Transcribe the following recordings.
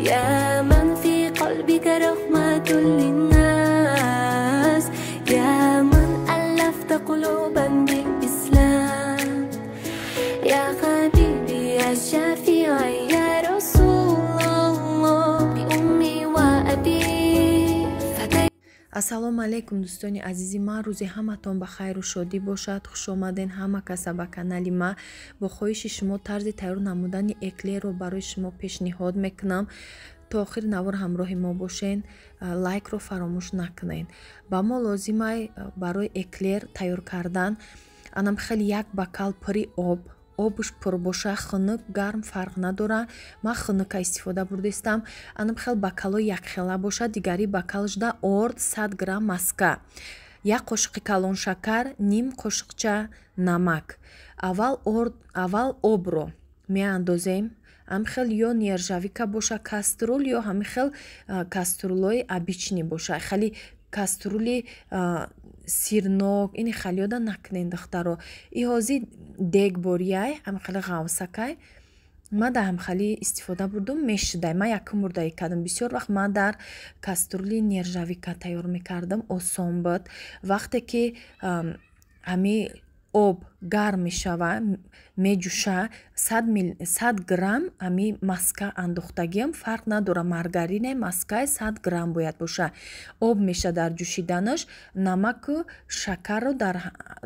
يا من في قلبك رحمة للناس يا من ألفت قلوبا بالإسلام يا حبيبي يا شفيعي يا رسول الله بأمي وأبي ассалому алайкум дӯстони азизи ман, рӯзи ҳаматон ба хайру шодӣ бошад. хушомаден ҳама каса ба канали ма. бо хоҳиши шумо тарзи тайёр намудани эклерро барои шумо пешниҳод мекунам. то охир навор ҳамроҳи мо бошен, лайкро фаромӯш накунед. ба мо лозимай барои эклер тайёр кардан анам хеле як бакал пури обш пур боша, хунук гарм фарқ надора. ман хунука истифода бурдистам. анам хел бакало якхела боша, дигари бакалшда орд 100 грамм маска, як қошиқи калон шакар, ним қошиқча намак. аввал обро меандозем. ҳамихел ё нержавика боша каструл, ё ҳамихел каструлои обични боша. хали каструли сирнок ини халиёда накунен духтаро. и ҳозир дег борияй ҳамихали ғавсакай ма да ҳамхали истифода бурдум мешудай. ма якум бурдаи кардам. бисёр вақт ма дар каструли нержавика тайёр мекардам, осон буд. вақте ки ҳами об гарм мешава, меҷӯша, 100 грамм ҳами маска андохтагиам, фарқ надора, маргарине маскай 100 грамм бояд боша. об меша дар ҷӯшиданаш, намаку шакарро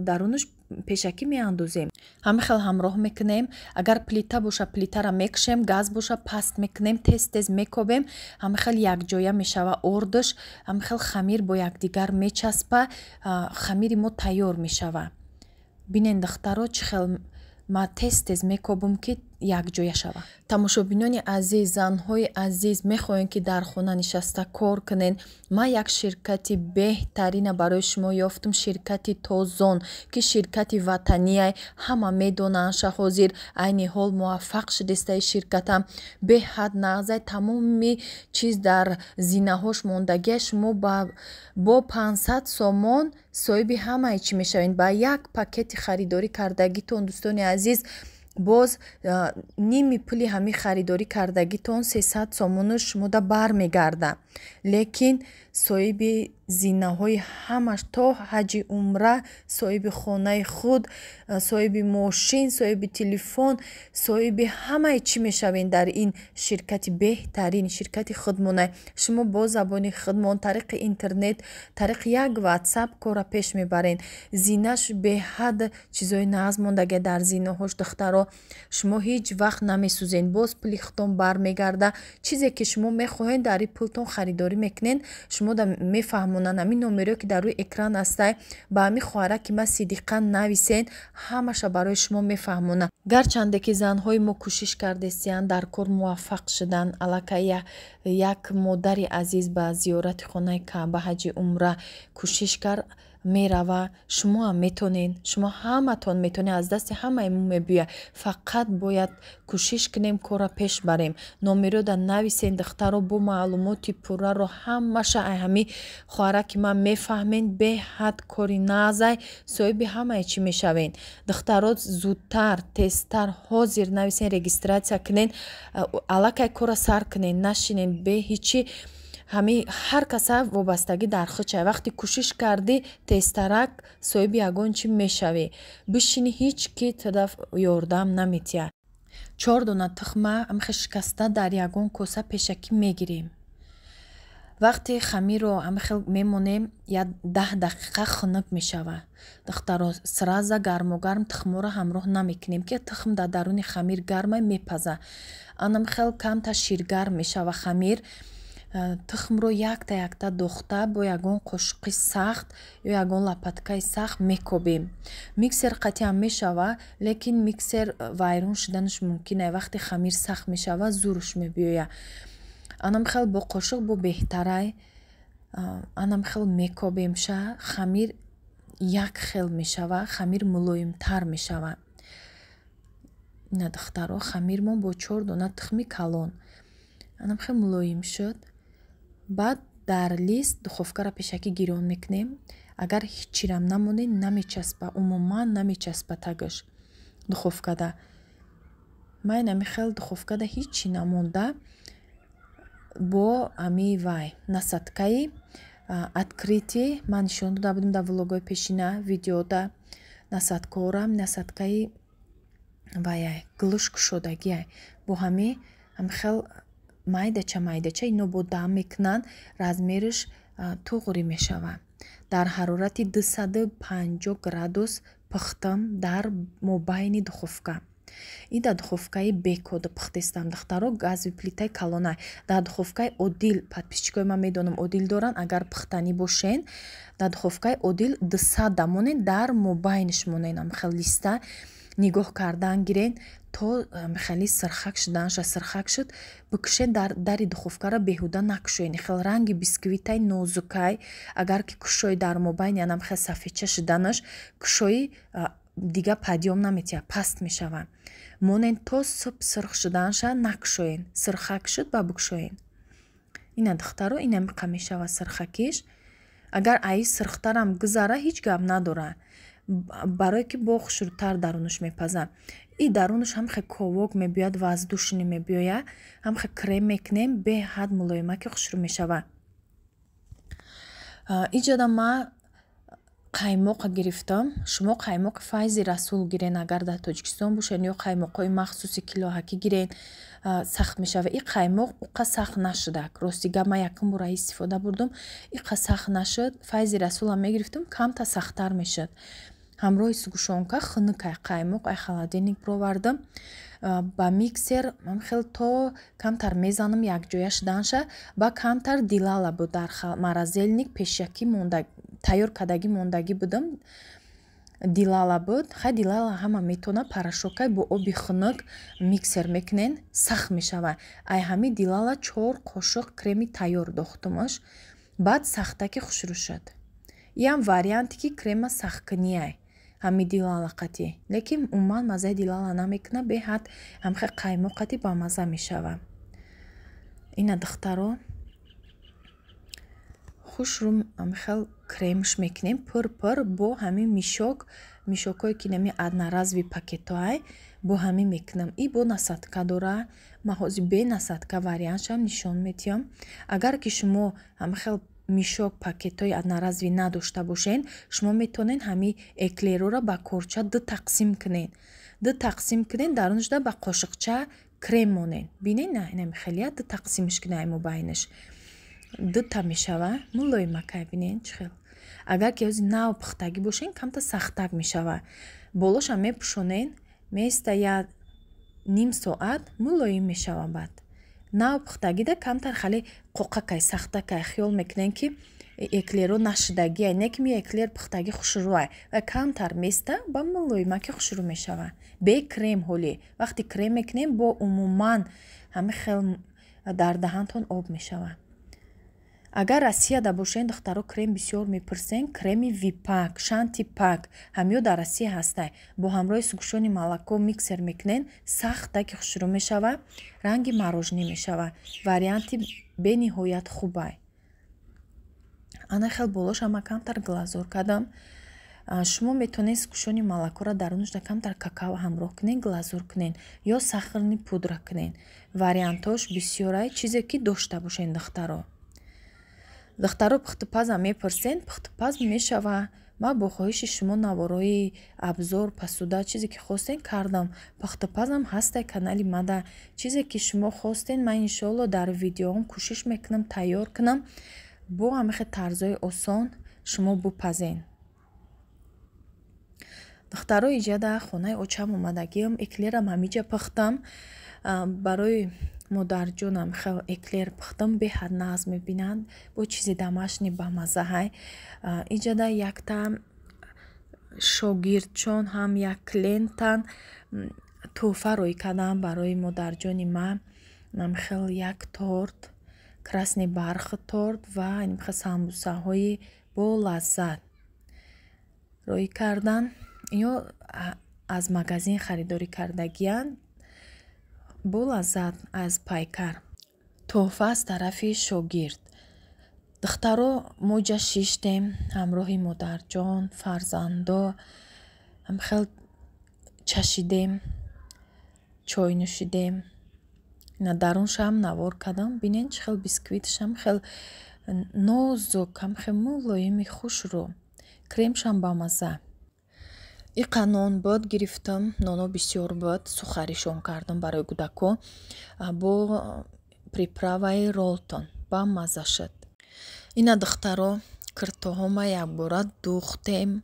дарунаш пешакӣ меандозем. ҳамихел ҳамроҳ мекунем. агар плита боша плитара мекушем, газ боша паст мекунем, тез мекобем. ҳамихел якҷоя мешава ордаш, ҳамихел хамир бо якдигар мечаспа, хамири мо тайёр мешава. бинен духтаро чӣ хел ма тез мекобум ки якҷоя шава. тамошобинони азиз, занҳои азиз, мехоҳем ки дар хона нишаста кор кунен. ман як ширкати беҳтарина барои шумо ёфтум, ширкати тозон ки ширкати ватанияй, ҳама медонанд. ша ҳозир айни ҳол муваффақ шудистаи ширкатам, беҳад нағзай тамоми чиз дар зинаҳош мондагиаш шумо бо 500 сомон соҳиби ҳамаи чӣ мешавед. ба як пакети харидорӣ кардагитон дӯстони азиз, боз ними пули ҳами харидорӣ кардагитон 300 сомону шумода бармегарда. лекин соҳиби зинаҳои ҳамаш то ҳаҷи умра, соҳиби хонаи худ, соҳиби мошин, соҳиби телефон, соҳиби ҳамаи чӣ мешавен дар ин ширкати беҳтарин, ширкати худмонай. шумо бо забони худмон тариқи интернет, тариқи як ватсап кора пеш мебарен. зинаш беҳад чизои нағз мондага дар зинаҳош духтаро, шумо ҳеҷ вақт намесӯзен, боз пули худтон бармегарда. чизе ки шумо мехоҳед дар ин пултон харидорӣ мекунен, шумо да мефаҳмонанд. ҳамин номеро ки дар рӯи экран астай, ба ҳамин хоҳараки ма сидиқа нависен, ҳамаша барои шумо мефаҳмонанд. гарчанде ки занҳои мо кӯшиш кардестиянд дар кор муваффақ шуданд. аллакай як модари азиз ба зиёрати хонаи каъба ҳаҷи умра кӯшиш кард, мерава. шумо ҳам метонен, шумо ҳаматон метонед, аз дасти ҳамаи мо мебиёяд. фақат бояд кӯшиш кунем, кора пеш барем. номерода нависен духтаро, бо маълумоти пурраро ҳамаша ҳами хоҳараки ман мефаҳмен. беҳад кори нағзай, соҳиби ҳамаи чӣ мешавен. духтаро зудтар, тезтар ҳозир нависен, регистратсия кунен, аллакай кора сар кунен, нашинен бе ҳичи. ҳами ҳар каса вобастагӣ дар хучай. вақти кӯшиш кардӣ тезтарак соҳиби ягон чӣ мешавӣ. бишини ҳеҷ ки тадаф ёрдам наметия. 4 дона тухма ҳамихе шикаста дар ягон коса пешакӣ мегирем. вақти хамирро ҳамихел мемонем, 10 дақиқа хунук мешава. духтаро сраза гармогарм тухморо ҳамроҳ намекунем, ки тухм дар даруни хамир гармай мепаза. анамхел камта ширгарм мешава хамир. тухмро якта дохта бо ягон қошиқи сахт ё ягон лапаткаи сахт мекобем. миксер қатъиан мешава, лекин миксер вайрон шуданаш мумкин аст. вақти хамир сахт мешава, зурш мебиёяд. анамхел бо қошиқ бо беҳтарай анамхел мекобем. ша хамир як хел мешава, хамир мулоимтар мешава. ина духтаро хамирмон бо 4 дона тухми калон анамхел мулоим шуд. баъд дар лист духовкаро пешакӣ гирён мекунем. агар ҳичирам намонед намечаспа, умуман намечаспа тагаш духовкада. ман намихел духовкада ҳичи намонда бо ами вай насадкаи открити ман нишон дода будем дар влогои пешина видеода насадкорам насадкаи ваяй глуш кушодагияй бо ҳами хел майдача ино бо дам мекунанд размериш туғри мешавад дар ҳарорати 250 градус пухтам дар мобайни духовка и дар духовкаи бекода пухтестам духтаро гази плитаи калонай дар духовкаи одил подписчикои ман медонам одил доранд агар пухтанӣ бошен дар духовкаи одил 200 дамонен дар мобайниш монен хел листа нигоҳ кардан гирен то хеле сирхак шуд бикушен дар дари духовкаро беҳуда накушоен хел ранги бисквитаи нозукай агар ки кушои дар мобайн янам хел сафедча шуданаш кушои дига падём наметиҳад паст мешавад монен то суб сирх шуданша накушоен сирхак шуд ба бикушоен ина духтаро инам қа мешавад сирхакиш агар аи сирхтарам гузара ҳеҷ гап надорад барое ки бо хушрӯтар дарунаш мепазад и дарунаш ҳам хе ковок мебиёяд воздушни мебиёяд ҳам хе крем мекунем беҳад мулоимаки хушрӯ мешавад иҷода ма қаймоқ гирифтам шумо қаймоқи файзи расул гирен агар дар тоҷикистон бошен ё қаймоқҳои махсуси килоҳакӣ гирен сахт мешавад и қаймоқ уқа сахт нашудак ростига ма якум бора истифода бурдум иқа сахт нашуд файзи расулам мегирифтам камта сахттар мешуд ҳамроҳи сугушонка хунукай қаймоқ ай холодильник провардам ба миксер хел то камтар мезанам якҷоя шуданша ба камтар дилала буд дар морозильник пешакӣ монда тайёр кардагӣ мондагӣ будам дилала буд хай дилала ҳама метона порошокай бо оби хунук миксер мекунен сахт мешавад ай ҳами дилала 4 қошуқ креми тайёр дохтумаш баъд сахтаки хушрӯ шуд иам варианте ки крема сахткунияй ҳами дилала қатӣ лекин умуман мазаи дилала намекуна беҳад ҳамхе қаймоқ қатӣ ба маза мешавад ина духтаро хушрӯ хел кремш мекунем пур бо ҳамин мишокое ки нами одноразови пакетоай бо ҳамин мекунам и бо насадка дора ма ҳозир бе насадка вариантшам нишон метиҳам агар ки шумо ҳамхел мишок пакетҳои одноразови надошта бошен шумо метавонед ҳамин эклерора ба корча ду тақсим кунед дарунашда ба қошиқча крем монен бинед на инами хелия ду тақсимиш кунед мобайниш дута мешавад мулоимакай бинед чихел агар ки ҳозир нав пухтагӣ бошен камта сахттак мешавад болоша мепӯшонен меистояд ним соат мулоим мешавад баъд нав пухтагида камтар хеле қоқакай сахтакай хиёл мекунен ки эклеро нашудагиай не ки ми эклер пухтагӣ хушрӯай ва камтар места ба мулоимаки хушрӯ мешавад бе крем ҳоле вақти крем мекунем бо умуман ҳами хел дар даҳантон об мешавад агар россияда бошен духтаро крем бисёр мепурсен креми випак шантипак ҳамё дар россия ҳастай бо ҳамроҳи сугушони молоко миксер мекунен сахтаки хушрӯ мешавад ранги мороженӣ мешавад варианти бениҳоят хубай ана хел болош ама камтар глазур кардам шумо метавонед сугушони молокоро дарунашда камтар какао ҳамроҳ кунен глазур кунен ё сахарни пудра кунен вариантош бисёрай чизе ки дошта бошен духтаро пухтупазам мепурсен пухтупаз мешавад ма бо хоҳиши шумо наворои абзор посуда чизе ки хостен кардам пухтупазам ҳастай канали мада чизе ки шумо хостен ман иншоалло дар видеоам кӯшиш мекунам тайёр кунам бо ҳамихе тарзои осон шумо бупазен духтаро иҷада хонаи очам омадагиам эклерам ҳамиҷа пухтам барои модарҷонам хел эклер пухтам беҳад назм мебинанд бо чизи домашни бамазаҳай иҷада якта шогирдчон ҳам як клиентан тӯҳфа рӯй кардам барои модарҷони ман хел як торт красни бархи торт ва самбусаҳои бо лаззат рӯй кардан ё аз магазин харидорӣ кардагиянд бо лаззат аз пайкар тӯҳфа аз тарафи шогирд духтаро мо ҷа шиштем ҳамроҳи модарҷон фарзандо хел чашидем чой нӯшидем даруншам навор кардам. Бинен чӣ хел бисквитшам хел нозукам, хел мулоими хушрӯ, кремшам бамаза. Иқа нон буд гирифтам, ноно бисёр буд, сухаришон кардам барои кӯдакон бо приправаи ролтон, бамаза шуд. Ина духтаро киртоҳома якбора духтем.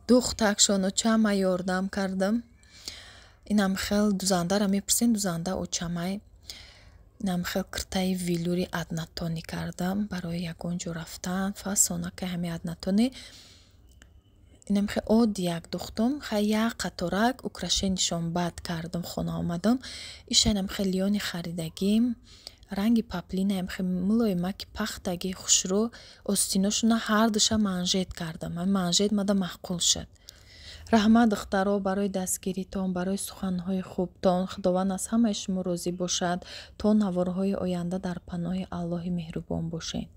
Духтакшону чама ёрдам кардам. Инам хел дузандаро мепурсем, дузанда очамай. Инам хел киртаи велюри аднатони кардам барои ягон ҷо рафтан, фасонака ҳами аднатони. Инам хел одди як духтам, хай як қаторак украшенишон бад кардам, хона омадам. Иша инам хел лиёни харидагим, ранги паплинаям хел мулоима ки пахтаги хушрӯ, остиношуна ҳардуша манжет кардам. Манжет мада маъқул шуд. раҳмат духтаро барои дастгиритон, барои суханҳои хубтон. Худованд аз ҳамаи шумо розӣ бошад. То наворҳои оянда дар паноҳи Аллоҳи меҳрубон бошед.